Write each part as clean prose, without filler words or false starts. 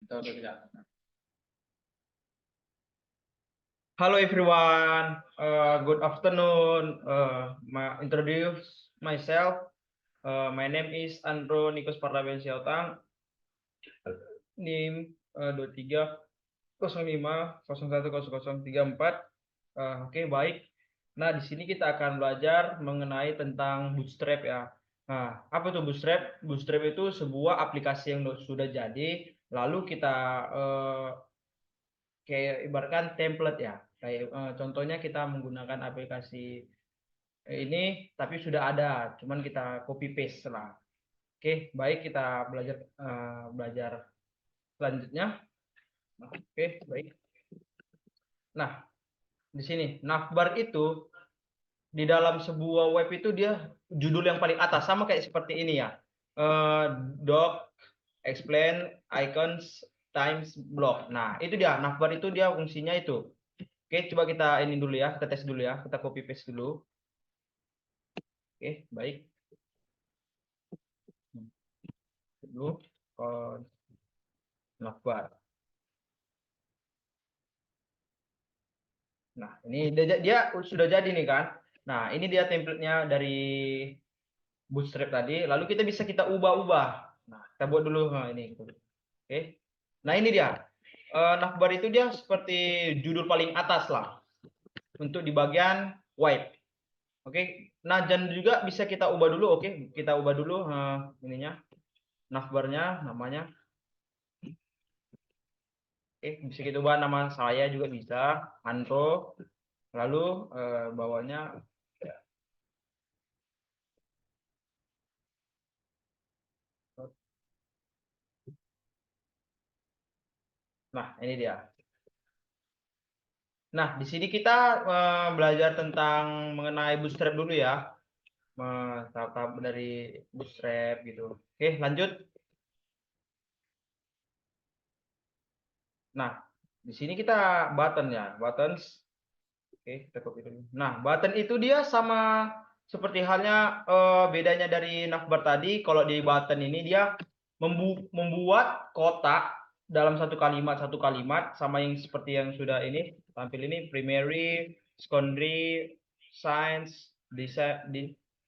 Hello everyone, good afternoon. Introduce myself. My name is Andro Nikos Parlaben Siautang. NIM 2305010034. Oke, baik. Nah, di sini kita akan belajar mengenai tentang Bootstrap ya. Nah, apa itu Bootstrap? Bootstrap itu sebuah aplikasi yang sudah jadi, lalu kita kayak ibaratkan template ya. Kayak contohnya kita menggunakan aplikasi ini tapi sudah ada, cuman kita copy paste lah. Oke, baik kita belajar selanjutnya. Oke, baik. Nah, di sini navbar itu di dalam sebuah web itu dia judul yang paling atas sama kayak seperti ini ya. Doc, explain, icons, times, blog. Nah, itu dia navbar itu dia fungsinya itu. Oke, coba kita ini dulu ya, kita tes dulu ya, kita copy paste dulu. Oke, baik. Dulu navbar. Nah, ini dia sudah jadi nih kan. Nah, ini dia template-nya dari Bootstrap tadi. Lalu kita ubah-ubah. Nah, kita buat dulu. Nah, ini. Oke. Nah, ini dia. Navbar itu dia seperti judul paling atas lah. Untuk di bagian white. Oke. Nah, dan juga bisa kita ubah dulu. Oke. Kita ubah dulu ininya. Navbarnya namanya. Oke, bisa kita ubah nama saya juga bisa. Andro. Lalu bawahnya. Nah, ini dia. Nah, di sini kita belajar tentang mengenai bootstrap dulu ya. Tahap-tahap dari bootstrap gitu. Oke, lanjut. Nah, di sini kita button ya, buttons. Oke, kita copy dulu. Nah, button itu dia sama seperti halnya bedanya dari navbar tadi. Kalau di button ini dia membuat kotak dalam satu kalimat sama yang seperti yang sudah ini tampil ini primary, secondary, science,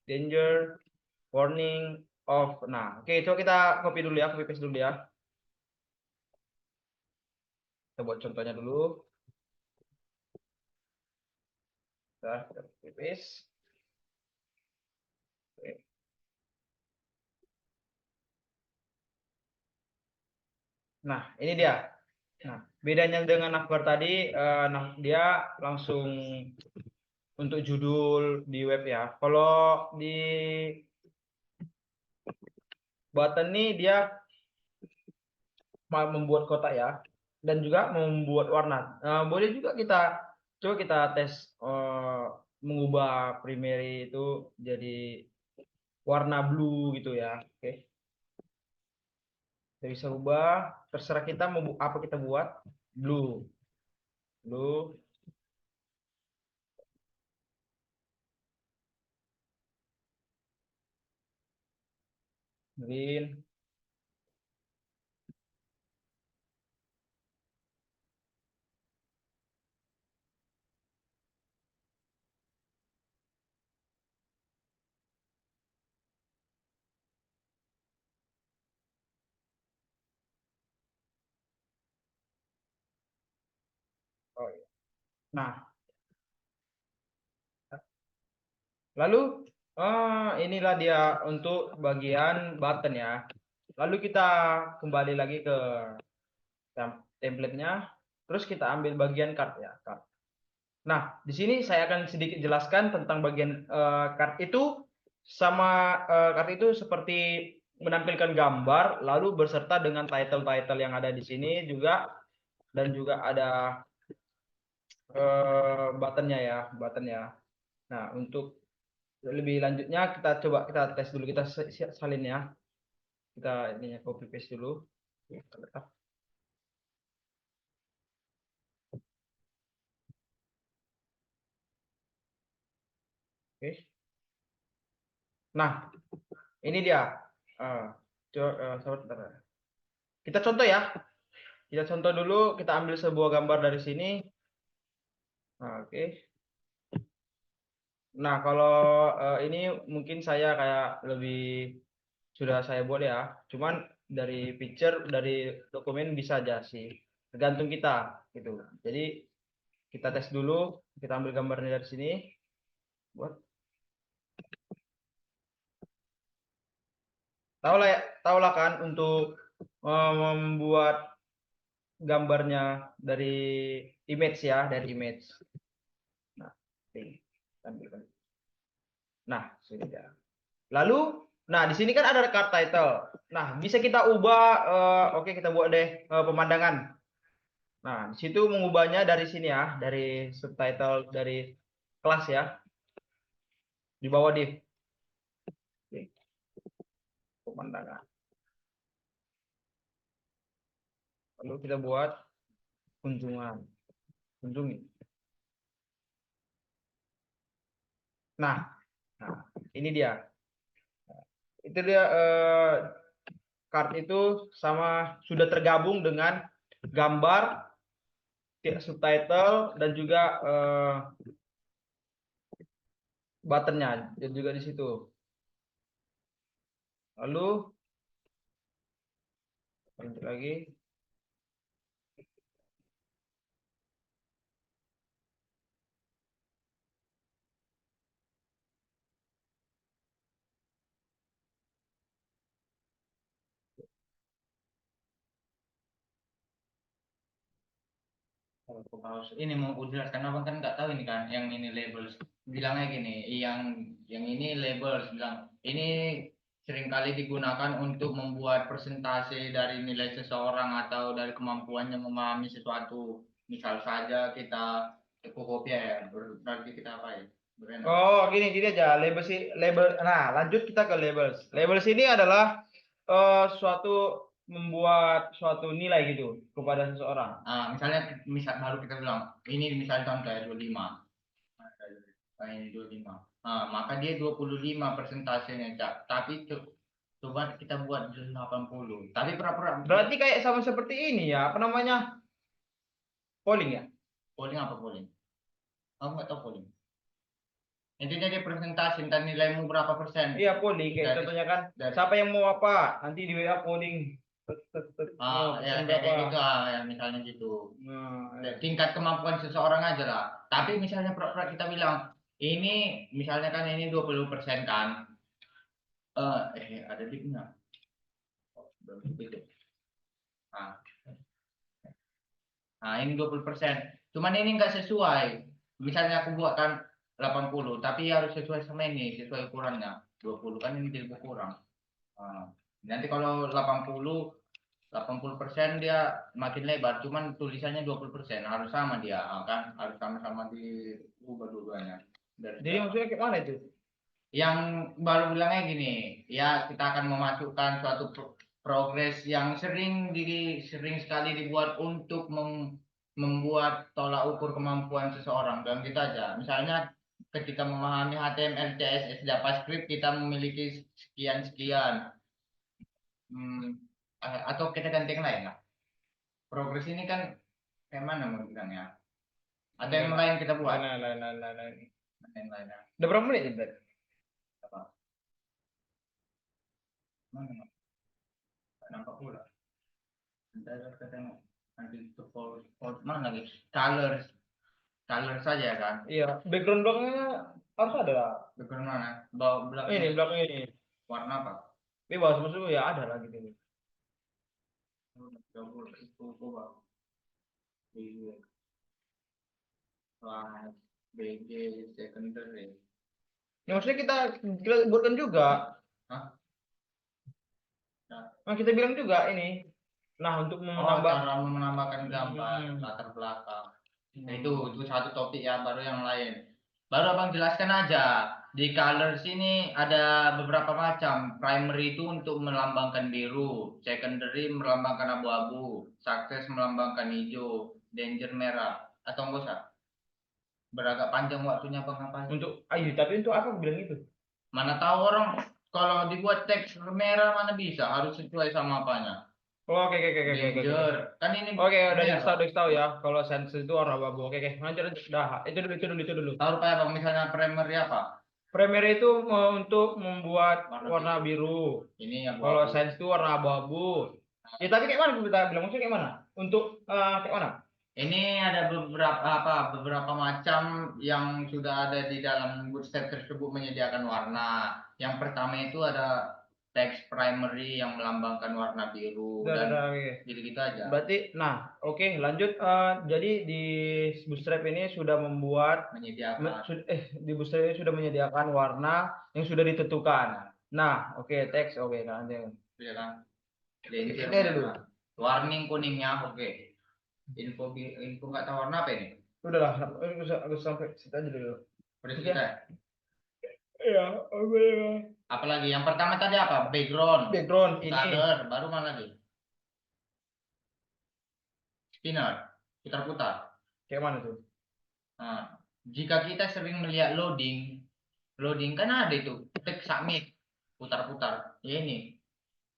danger, warning, off. Nah, oke, coba kita copy dulu ya, copy paste dulu ya. Kita buat contohnya dulu. Kita copy paste. Oke. Nah, ini dia. Nah, bedanya dengan Akbar tadi, nah dia langsung untuk judul di web ya. Kalau di button nih dia membuat kotak ya, dan juga membuat warna. Boleh juga kita coba kita tes mengubah primary itu jadi warna blue gitu ya. Oke, kita bisa ubah. Terserah kita mau apa kita buat. Blue, blue, green. Oh, iya. Nah, lalu inilah dia untuk bagian button ya. Lalu kita kembali lagi ke template-nya. Terus kita ambil bagian card ya, card. Nah, di sini saya akan sedikit jelaskan tentang bagian card itu sama card itu seperti menampilkan gambar lalu berserta dengan title-title yang ada di sini juga dan juga ada buttonnya ya, button ya. Nah, untuk lebih lanjutnya kita tes dulu, kita salin ya. Kita ininya copy paste dulu. Oke. Nah, ini dia. Coba, kita contoh ya. Kita contoh dulu, kita ambil sebuah gambar dari sini. Nah, oke. Nah, kalau ini mungkin saya kayak lebih sudah saya buat ya. Cuman dari picture, dari dokumen bisa aja sih. Tergantung kita gitu. Jadi kita tes dulu, kita ambil gambarnya dari sini. Buat tahu lah kan untuk membuat gambarnya dari image ya, dari image. Nah, ini tampilkan. Nah, sudah. Lalu, nah di sini kan ada card title. Nah, bisa kita ubah. Oke, kita buat deh pemandangan. Nah, di situ mengubahnya dari sini ya, dari subtitle dari kelas ya, di bawah div. Oke, pemandangan. Lalu kita buat kunjungan, kunjungi. Nah, ini dia. Itu dia card itu sama sudah tergabung dengan gambar, subtitle dan juga buttonnya dan juga di situ. Lalu lanjut lagi. Harus ini mau jelaskan abang kan nggak tahu ini kan yang ini labels bilangnya gini yang ini labels bilang ini seringkali digunakan untuk membuat presentasi dari nilai seseorang atau dari kemampuannya memahami sesuatu misal saja kita fotokopi ya berarti kita apa ya berenang. Oh, gini aja label sih label. Nah, lanjut kita ke labels. Labels ini adalah suatu membuat suatu nilai gitu kepada seseorang. Misalnya misal baru kita bilang ini misalnya contoh ya 25. Nah, ini 25. Maka dia 25 persentasenya, Cak. Tapi coba kita buat 80. Tapi pura-pura Berarti kayak sama seperti ini ya, apa namanya? Polling ya? polling apa polling? Aku nggak tahu polling. Intinya dia presentasi entar nilaimu berapa persen. Iya, polling kayak Dari, contohnya kan. dari Siapa yang mau apa? Nanti di WA polling. ya Persen kayak berapa? gitu ya misalnya gitu. Nah, ya. Tingkat kemampuan seseorang aja lah. Tapi misalnya pura-pura kita bilang ini misalnya kan ini 20% kan. Ada tipnya. Oh, belum gitu. Nah, Nah, ini 20%. Cuman ini nggak sesuai. Misalnya aku buatkan 80, tapi harus sesuai sama ini, sesuai ukurannya. 20 kan ini jadi berkurang. Nah, nanti kalau 80% dia makin lebar, cuman tulisannya 20%. Harus sama dia, kan? Harus sama-sama diubah dua-duanya. Dari Jadi maksudnya kayak mana itu? yang baru bilangnya gini, ya kita akan memasukkan suatu progres yang sering sekali dibuat untuk membuat tolak ukur kemampuan seseorang dan kita aja. Misalnya ketika memahami HTML, CSS, JavaScript kita memiliki sekian-sekian. Atau kita ganti yang lain lah. Progres ini kan kayak mana mau bilangnya? Ada yang lain kita buat. Lain. Yang lain. Udah berapa menit ya? Apa? Mana? Nampak pula. Kita tengok nanti itu mana lagi color saja kan Iya, background belakangnya harus ada lah. background mana bawah Ini belakangnya belakang ini. warna apa Bebas maksudnya ya ada lah gitu. itu coba kelas BG secondary. Ya, maksudnya kita buatkan juga. Hah? Nah, kita bilang juga ini. Nah, untuk menambah Cara menambahkan gambar latar belakang. Nah, itu satu topik ya baru yang lain. Baru abang jelaskan aja. Di colors ini ada beberapa macam. Primary itu untuk melambangkan biru, secondary melambangkan abu-abu, success melambangkan hijau, danger merah. Atau enggak usah? Beragak panjang waktunya bang apa? untuk ayo, tapi untuk apa aku bilang itu? Mana tahu orang kalau dibuat teks merah mana bisa harus sesuai sama apanya. Oh, oke, oke, oke, oke, oke, oke. Danger. Kan ini Oke, udah merah. dikasih tahu ya. Kalau sense itu warna abu-abu. Oke, oke. Lanjut, lanjut. Dah, itu dulu. Tahu kayak apa? Misalnya primary apa? Primary itu untuk membuat warna biru. Ini yang Kalau abu-abu. sense itu warna abu-abu. Ya, tapi kayak mana kita bilang maksudnya kayak mana? Untuk kayak mana? Ini ada beberapa macam yang sudah ada di dalam bootstrap tersebut menyediakan warna. Yang pertama itu ada teks primary yang melambangkan warna biru dan Oke. gitu-gitu aja. Berarti, nah, oke, lanjut. Jadi di Bootstrap ini sudah membuat, Menyediakan. di Bootstrap ini sudah menyediakan warna yang sudah ditentukan. Nah, oke, teks, oke, lanjut. Ya kan? Ini Danger dulu. merah. Warning kuningnya oke. Info nggak tahu warna apa ini? Udahlah, harus sampai situ aja dulu. Udah Oke. kita. Iya, oke. Apalagi yang pertama tadi apa? Background. Background ini. Color. Baru mana lagi? Spinner. Putar-putar. Kayak mana tuh? Nah, jika kita sering melihat loading kan ada itu, klik submit, putar-putar. Ya ini,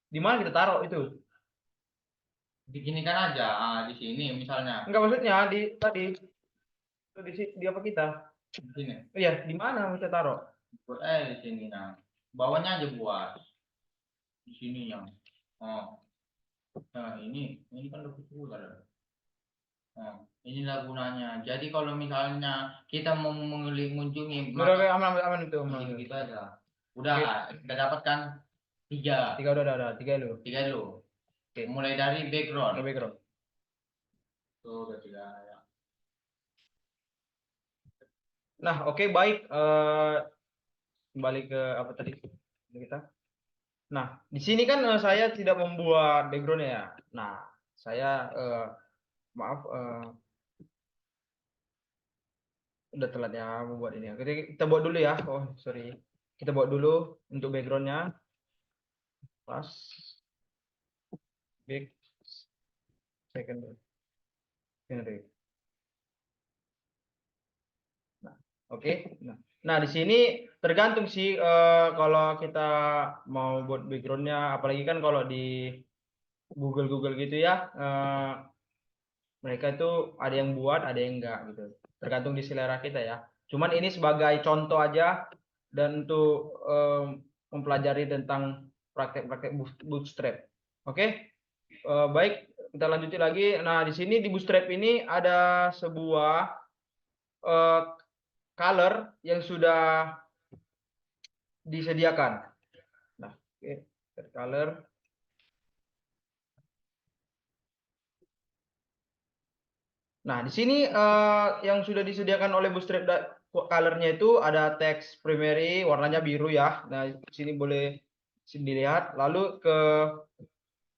Di mana kita taruh itu? diginikan aja. Di sini misalnya, Enggak, maksudnya di tadi di apa kita? di sini. Iya, di mana kita taruh? Buat di sini nah. Bawahnya aja buat. Di sini yang. Oh. Nah, ini kan lebih putar. Nah, inilah gunanya. Jadi kalau misalnya kita mau mengunjungi Udah, oke, aman, aman, aman itu. Aman. gitu aja. Udah, kita dapatkan tiga. Tiga udah, tiga dulu. Tiga dulu. Oke. Mulai dari background. Background. Tuh, udah tiga ya. Nah, oke, baik. Kembali ke apa tadi kita. Nah, di sini kan saya tidak membuat background ya. Nah, saya maaf, udah telat ya membuat ini. Kita buat dulu ya. Oh, sorry. Kita buat dulu untuk backgroundnya. Pas back secondary. Nah, oke. Nah, di sini tergantung sih kalau kita mau buat backgroundnya, apalagi kan kalau di Google gitu ya, mereka itu ada yang buat, ada yang enggak gitu. Tergantung di selera kita ya. Cuman ini sebagai contoh aja dan untuk mempelajari tentang praktek-praktek bootstrap. Oke. Baik, kita lanjutin lagi. Nah, di sini di bootstrap ini ada sebuah color yang sudah disediakan. Nah, oke, color. Nah, di sini yang sudah disediakan oleh Bootstrap colornya itu ada teks primary warnanya biru ya. Nah, di sini boleh dilihat. Lalu ke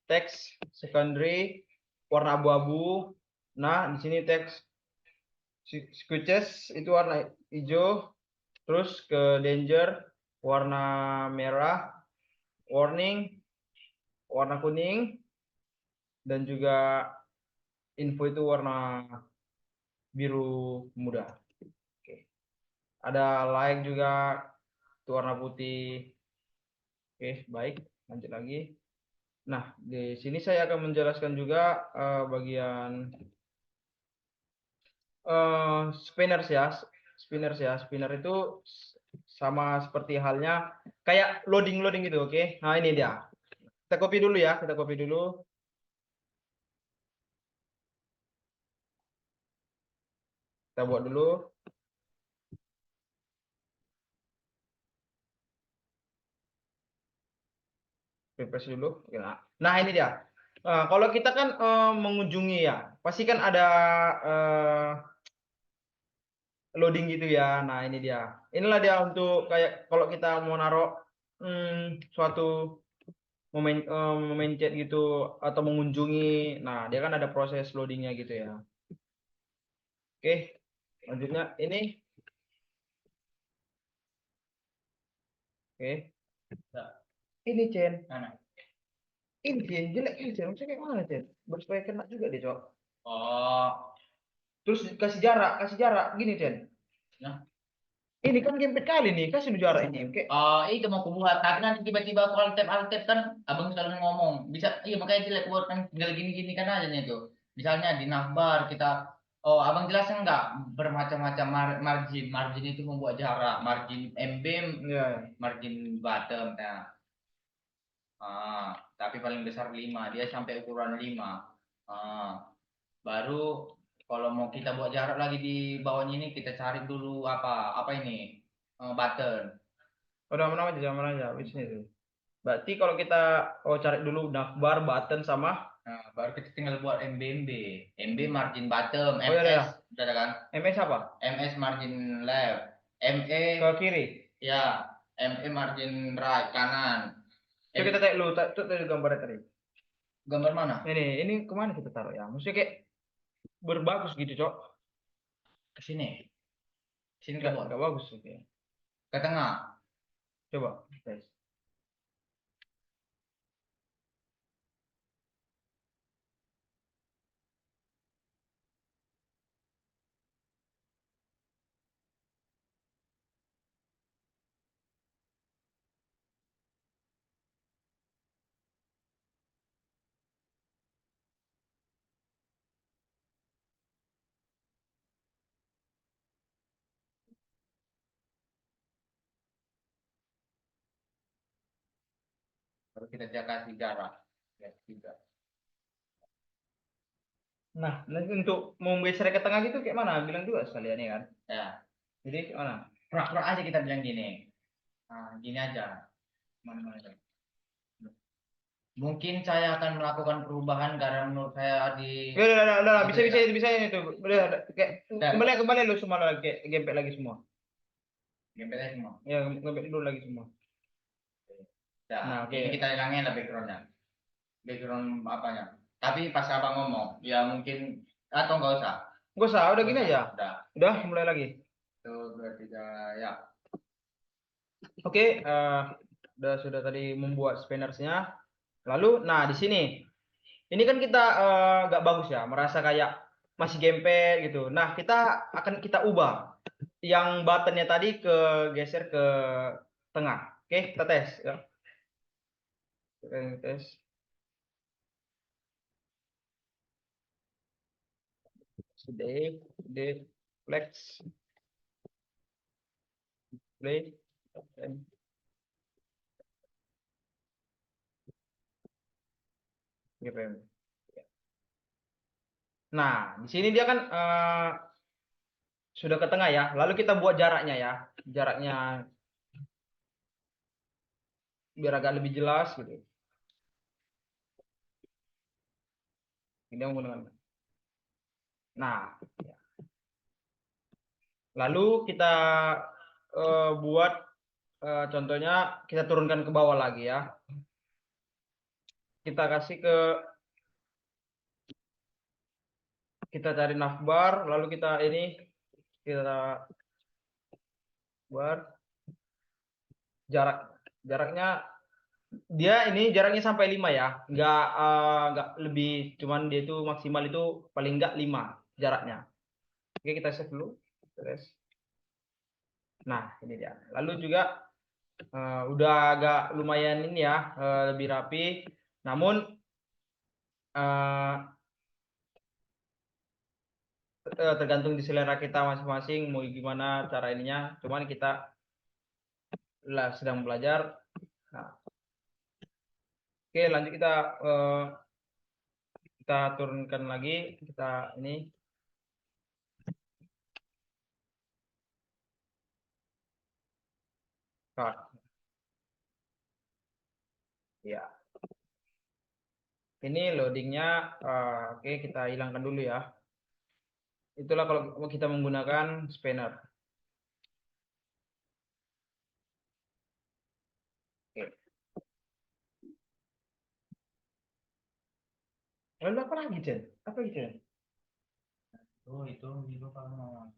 teks secondary warna abu-abu. Nah, di sini teks switches itu warna hijau. Terus ke danger warna merah, warning warna kuning, dan juga info itu warna biru muda. Oke. Ada like juga itu warna putih. Oke, baik. Lanjut lagi. Nah, di sini saya akan menjelaskan juga bagian spinners ya. Spinner itu sama seperti halnya kayak loading gitu, oke. Nah, ini dia. Kita copy dulu ya, kita copy dulu. Kita buat dulu. Refresh dulu. Nah, ini dia. Kalau kita kan mengunjungi ya, pasti kan ada loading gitu ya. Nah, ini dia. Inilah dia untuk kayak kalau kita mau naruh suatu memencet gitu atau mengunjungi. Nah, dia kan ada proses loadingnya gitu ya. Oke, lanjutnya ini. Oke. Ini Chen. Ini Chen, jelek ini Chen. Maksudnya kayak mana Chen? Supaya kena juga deh, Cok. Oh, Terus kasih jarak gini Chen. nah, Ini kan gamepad kali nih, kasih lu jarak ini. Oke. Itu mau aku buat, tapi nanti tiba-tiba aku alt-tab kan, abang selalu ngomong, bisa, iya makanya jelek buat kan tinggal gini-gini kan aja nih tuh. Misalnya di navbar kita, abang jelasin nggak bermacam-macam margin itu membuat jarak, margin embem, Iya, ya. margin bottom, nah. Tapi paling besar 5 dia sampai ukuran 5. Baru kalau mau kita buat jarak lagi di bawahnya ini kita cari dulu apa ini, button. Udah mana aja, zaman aja. Wis ini tuh. Berarti kalau kita cari dulu navbar, button sama Nah, baru kita tinggal buat MB MB margin bottom, oh ya, MS ya. udah ada kan, MS apa? MS margin left, ME Ke kiri. ya, ME margin right kanan. Coba kita tengok dulu, tuh gambarnya tadi. Gambar mana? Ini kemana kita taruh ya? Maksudnya kayak berbagus gitu, Cok. Ke sini. Sini ke Enggak, bawah. enggak bagus gitu ya. Ke tengah. Coba, guys. Baru kita kasih jarak. Ya, tiga. Nah, nanti untuk menggeser ke tengah gitu kayak mana? Bilang juga sekalian ya kan. Ya, Jadi mana? pura-pura aja kita bilang gini. Gini aja. Mana-mana aja. Mungkin saya akan melakukan perubahan karena menurut saya di Ya, udah, gitu bisa ya, bisa Kak? bisa ini tuh. Udah, kayak Dan kembali lu semua lagi, gempet lagi semua. gempetnya semua. Ya, gempet dulu lagi semua. Ya, Nah, oke. ini kita hilangin lah backgroundnya. Background apanya. Tapi pas abang ngomong, ya mungkin atau nggak usah. Gak usah, udah Nggak gini usah. aja. Udah. Udah, mulai lagi. Tuh, dua, tiga, ya. Oke, sudah tadi membuat spinnersnya. Lalu, nah di sini, ini kan kita nggak bagus ya, merasa kayak masih gempet gitu. Nah, kita ubah yang buttonnya tadi ke geser ke tengah. Oke, kita tes ya. Kita tes. D flex play. GPM. Nah, di sini dia kan sudah ke tengah ya. Lalu kita buat jaraknya ya. Jaraknya biar agak lebih jelas gitu. Ini menggunakan. Nah, ya. Lalu kita buat contohnya kita turunkan ke bawah lagi ya. Kita kasih kita cari navbar, lalu kita buat jaraknya jaraknya sampai 5 ya. Nggak lebih, cuman dia itu maksimal itu paling nggak 5 jaraknya. Oke, kita save dulu. Terus. Nah, ini dia. Lalu juga udah agak lumayan ini ya, lebih rapi. Namun tergantung di selera kita masing-masing mau gimana cara ininya. Cuman kita sedang belajar. Nah, oke, lanjut kita turunkan lagi. Kita ini. Nah, ya. Ini loadingnya, oke, kita hilangkan dulu ya. Itulah kalau kita menggunakan spanner. Oke. Lalu apa lagi, Jen? Apa lagi, Jen? Oh, itu kalau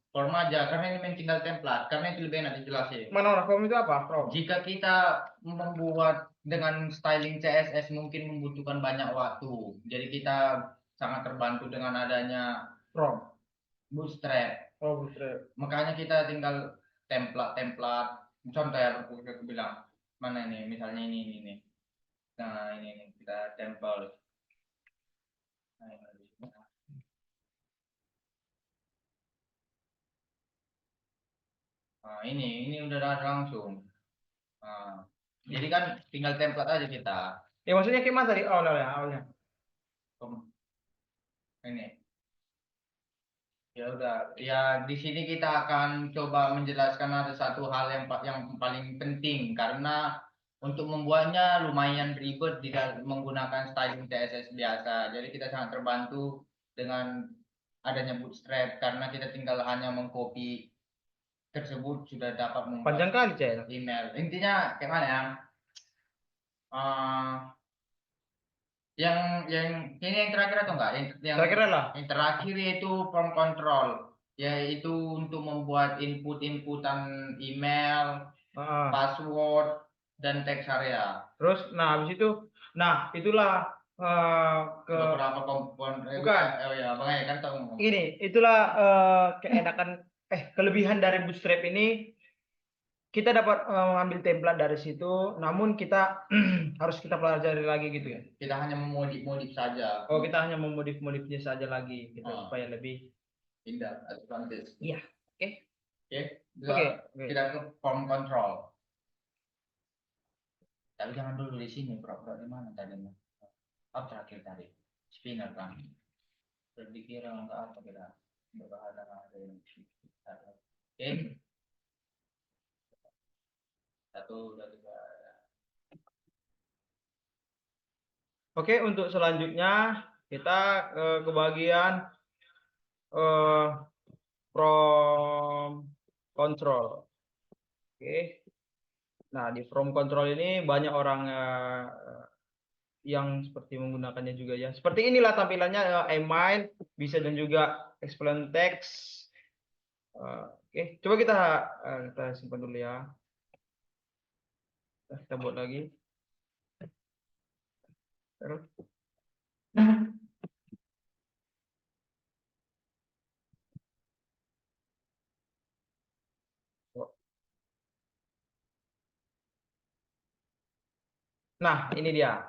form aja karena ini main tinggal template karena itu lebih enak dijelasin. Mana orang form itu apa? Form. Jika kita membuat dengan styling CSS mungkin membutuhkan banyak waktu. Jadi kita sangat terbantu dengan adanya Form. Bootstrap. Oh, Bootstrap. Makanya kita tinggal template. Contoh ya, aku bilang mana ini, misalnya ini. Nah ini kita tempel. Nah, ini udah ada langsung. Nah, jadi kan tinggal template aja kita. Ya maksudnya gimana tadi awalnya? Ini. Ya udah, ya di sini kita akan coba menjelaskan ada satu hal yang paling penting karena untuk membuatnya lumayan ribet tidak menggunakan styling CSS biasa. Jadi kita sangat terbantu dengan adanya Bootstrap karena kita tinggal hanya mengcopy tersebut sudah dapat Panjang membuat kali, Cel. email. Intinya kayak mana ya? Eh, yang ini yang terakhir atau enggak? Kira-kira lah. Yang terakhir yaitu form control, yaitu untuk membuat inputan email, Ah. password, dan teks area. Terus, nah habis itu, nah itulah ke Beberapa komponen. bukan Oh ya, bang ya kan tahu. ini, itulah keenakan kelebihan dari Bootstrap ini. Kita dapat mengambil template dari situ, namun kita harus kita pelajari lagi gitu ya. Kita hanya memodif saja. Oh, kita hanya memodif-modifnya saja lagi gitu supaya lebih indah, advantage. iya. Oke. Oke. Oke. Kita ke form control. Tapi jangan dulu di sini, pura-pura di mana tadi? Apa terakhir tadi? Spinner kan. Dikira nggak apa kita berbahasa ada yang oke. Satu, dua, tiga. Oke, untuk selanjutnya kita ke bagian from control. Oke. Nah, di from control ini banyak orang yang seperti menggunakannya juga ya. Seperti inilah tampilannya email, bisa dan juga explain text. Oke, coba kita simpan dulu ya. Kita buat lagi. Terus. Nah, ini dia.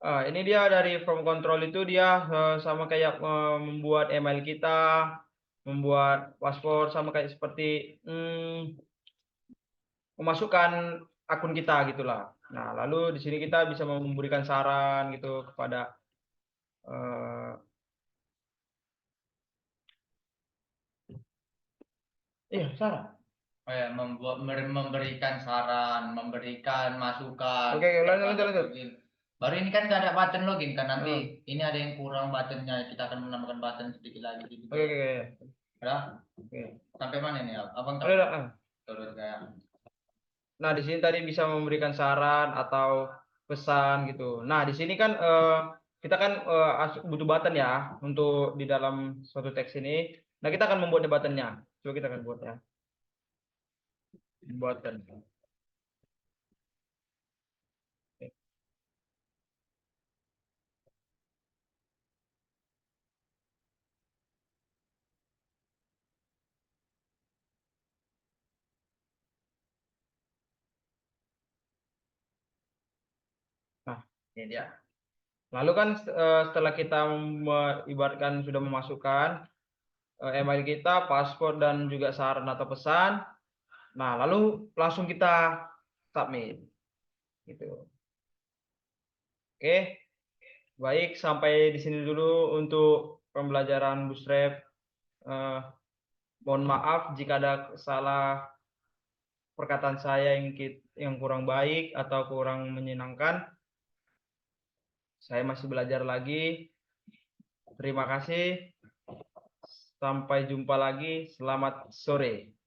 Ini dia dari from control itu dia sama kayak membuat email kita, membuat password sama kayak seperti memasukkan akun kita gitulah. Nah, lalu di sini kita bisa memberikan saran gitu kepada saran. Oh ya, memberikan saran, memberikan masukan. Oke, lanjut. Baru ini kan nggak ada button login kan, nanti ini ada yang kurang buttonnya, kita akan menambahkan button sedikit lagi gitu. Oke. Udah? Oke. Sampai mana nih, Abang? Udah. Terus kayak. Nah, di sini tadi bisa memberikan saran atau pesan gitu. Nah, di sini kan kita kan butuh button ya untuk di dalam suatu teks ini. Nah, kita akan membuat buttonnya. Coba kita akan buat ya. Button. Nah, ini dia. Lalu kan setelah kita ibaratkan sudah memasukkan email kita, password dan juga saran atau pesan. Nah, lalu langsung kita submit. Gitu. Oke. Baik, sampai di sini dulu untuk pembelajaran Bootstrap. Mohon maaf jika ada salah perkataan saya yang kurang baik atau kurang menyenangkan. Saya masih belajar lagi. Terima kasih. Sampai jumpa lagi. Selamat sore.